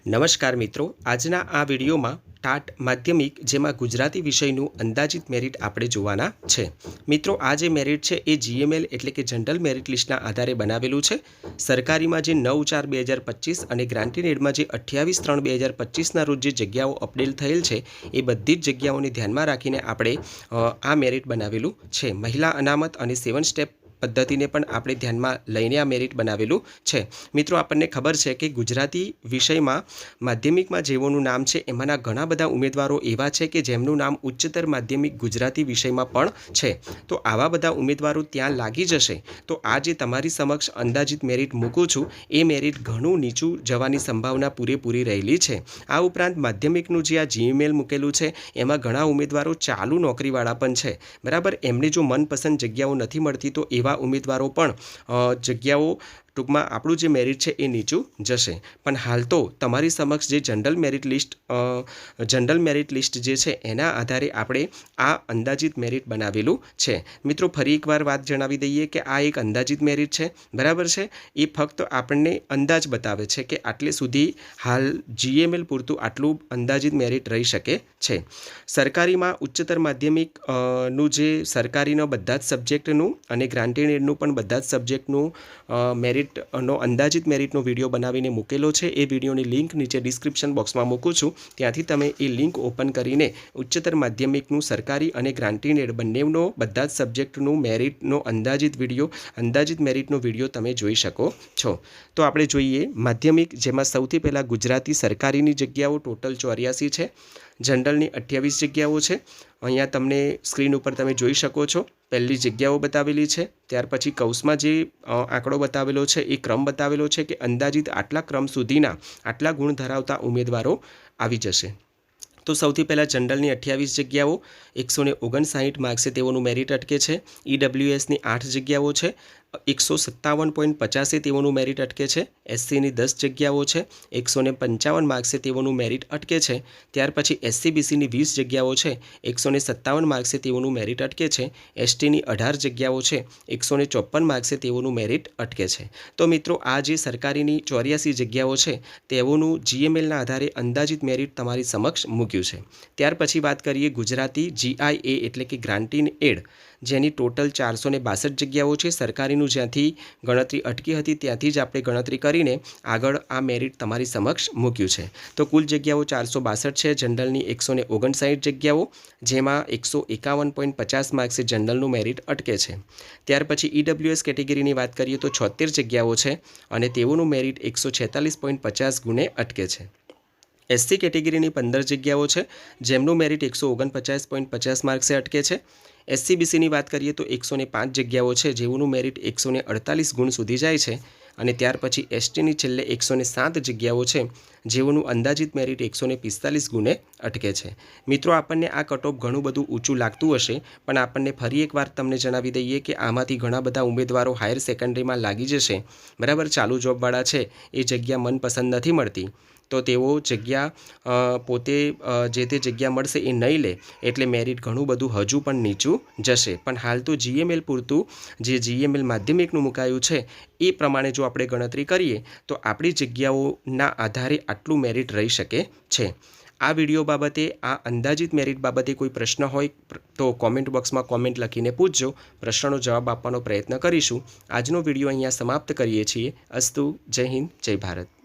નમસ્કાર મિત્રો, આજના આ વિડીયોમાં ટાટ માધ્યમિક જેમાં ગુજરાતી વિષયનું અંદાજિત મેરિટ આપણે જોવાના છે। મિત્રો, આ જે મેરિટ છે એ જીએમએલ એટલે કે જનરલ મેરિટ લિસ્ટના આધારે બનાવેલું છે। સરકારીમાં જે 9/4/2025 અને ગ્રાન્ટીનેડમાં જે 28/3/2025ના રોજ જે જગ્યાઓ અપડેટ થયેલ છે એ બધી જ જગ્યાઓને ધ્યાનમાં રાખીને આપણે આ મેરિટ બનાવેલું છે। મહિલા અનામત અને 7 સ્ટેપ પદ્ધતિને પણ આપણે ધ્યાનમાં લઈને આ મેરિટ બનાવેલું છે। મિત્રો, આપણને ખબર છે કે ગુજરાતી વિષયમાં માધ્યમિકમાં જેઓનું નામ છે એમાંના ઘણા બધા ઉમેદવારો એવા છે કે જેમનું નામ ઉચ્ચતર માધ્યમિક ગુજરાતી વિષયમાં પણ છે। તો આવા બધા ઉમેદવારો ત્યાં લાગી જશે તો આ જે તમારી સમક્ષ અંદાજિત મેરિટ મૂકું છું એ મેરિટ ઘણું નીચું જવાની સંભાવના પૂરેપૂરી રહેલી છે। આ ઉપરાંત માધ્યમિકનું જે આ જીમેલ મૂકેલું છે એમાં ઘણા ઉમેદવારો ચાલુ નોકરીવાળા પણ છે, બરાબર। એમને જો મનપસંદ જગ્યાઓ નથી મળતી તો એવા ઉમેદવારો પણ જગ્યાઓ ટૂંકમાં આપણું જે મેરિટ છે એ નીચું જશે। પણ હાલ તો તમારી સમક્ષ જે જનરલ મેરિટ લિસ્ટ જે છે એના આધારે આપણે આ અંદાજિત મેરિટ બનાવેલું છે। મિત્રો, ફરી એકવાર વાત જણાવી દઈએ કે આ એક અંદાજિત મેરિટ છે, બરાબર છે। એ ફક્ત આપણને અંદાજ બતાવે છે કે આટલે સુધી હાલ જીએમએલ પૂરતું આટલું અંદાજિત મેરિટ રહી શકે છે। સરકારીમાં ઉચ્ચતર માધ્યમિક નું જે સરકારીના બધા જ સબ્જેક્ટનું અને ગ્રાન્ટેડનું પણ બધા જ સબ્જેક્ટનું મેરિટનો અંદાજિત મેરિટનો વિડીયો બનાવીને મૂકેલો છે। એ વિડીયોની લિંક નીચે ડિસ્ક્રિપ્શન બોક્સમાં મૂકું છું, ત્યાંથી તમે એ લિંક ઓપન કરીને ઉચ્ચતર માધ્યમિકનું સરકારી અને ગ્રાન્ટીનેડ બંનેનો બધા જ સબ્જેક્ટનું મેરિટનો અંદાજિત મેરિટનો વિડીયો તમે જોઈ શકો છો। તો આપણે જોઈએ માધ્યમિક, જેમાં સૌથી પહેલાં ગુજરાતી સરકારીની જગ્યાઓ ટોટલ 84 છે, જનરલની 28 જગ્યાઓ છે। અહીંયા તમને સ્ક્રીન ઉપર તમે જોઈ શકો છો, પહેલી જગ્યાઓ બતાવેલી છે, ત્યાર પછી કૌંસમાં જે આંકડો બતાવેલો છે એ ક્રમ બતાવેલો છે કે અંદાજિત આટલા ક્રમ સુધીના આટલા ગુણ ધરાવતા ઉમેદવારો આવી જશે। તો સૌથી પહેલાં જનરલની 28 જગ્યાઓ 159 માર્ક્સે તેઓનું મેરિટ અટકે છે। ઈડબ્લ્યુએસની 8 જગ્યાઓ છે, 157.50 તેઓનું મેરિટ અટકે છે। એસસીની 10 જગ્યાઓ છે, 155 માર્ક્સે તેઓનું મેરિટ અટકે છે। ત્યાર પછી એસસીબીસીની 20 જગ્યાઓ છે, 157 માર્ક્સે તેઓનું મેરિટ અટકે છે। એસટીની 18 જગ્યાઓ છે, 154 માર્ક્સે તેઓનું મેરિટ અટકે છે। તો મિત્રો, આ જે સરકારીની 84 જગ્યાઓ છે તેઓનું જીએમએલના આધારે અંદાજિત મેરિટ તમારી સમક્ષ મૂક્યું છે। ત્યાર પછી વાત કરીએ ગુજરાતી જીઆઈએ એટલે કે ગ્રાન્ટીન એડ, જેની ટોટલ 462 જગ્યાઓ છે। સરકારીનું જ્યાંથી ગણતરી અટકી હતી ત્યાંથી જ આપણે ગણતરી કરીને આગળ આ મેરિટ તમારી સમક્ષ મૂક્યું છે। તો કુલ જગ્યાઓ 462 છે, જનરલની 159 જગ્યાઓ, જેમાં 151.50 માર્ક્સે જનરલનું મેરિટ અટકે છે। ત્યાર પછી ઈડબ્લ્યુએસ કેટેગરીની વાત કરીએ તો 76 જગ્યાઓ છે અને તેઓનું મેરિટ 146.50 ગુણે અટકે છે। એસસી કેટેગરીની 15 જગ્યાઓ છે, જેમનું મેરિટ 149.50 માર્ક્સે અટકે છે। એસસીબીસીની વાત કરીએ તો 105 જગ્યાઓ છે, જેઓનું મેરિટ 148 ગુણ સુધી જાય છે। અને ત્યાર પછી એસટીની છેલ્લે 107 જગ્યાઓ છે, જેઓનું અંદાજિત મેરિટ 145 ગુણે અટકે છે। મિત્રો, આપણને આ કટઓફ ઘણું બધું ઊંચું લાગતું હશે, પણ આપણને ફરી એકવાર તમને જણાવી દઈએ કે આમાંથી ઘણા બધા ઉમેદવારો હાયર સેકન્ડરીમાં લાગી જશે, બરાબર। ચાલુ જોબવાળા છે એ જગ્યા મનપસંદ નથી મળતી તો તેઓ જગ્યા પોતે જે તે જગ્યા મળશે એ નહીં લે, એટલે મેરિટ ઘણું બધું હજુ પણ નીચું જશે। પણ હાલ તો જીએમએલ પૂરતું જે જીએમએલ માધ્યમિકનું મુકાયું છે એ પ્રમાણે જો આપણે ગણતરી કરીએ તો આપણી જગ્યાઓના આધારે આટલું મેરિટ રહી શકે છે। આ વિડીયો બાબતે, આ અંદાજિત મેરિટ બાબતે કોઈ પ્રશ્ન હોય તો કોમેન્ટ બોક્સમાં કોમેન્ટ લખીને પૂછજો, પ્રશ્નનો જવાબ આપવાનો પ્રયત્ન કરીશું। આજનો વિડીયો અહીંયા સમાપ્ત કરીએ છીએ। અસ્તુ, જય હિન્દ, જય ભારત।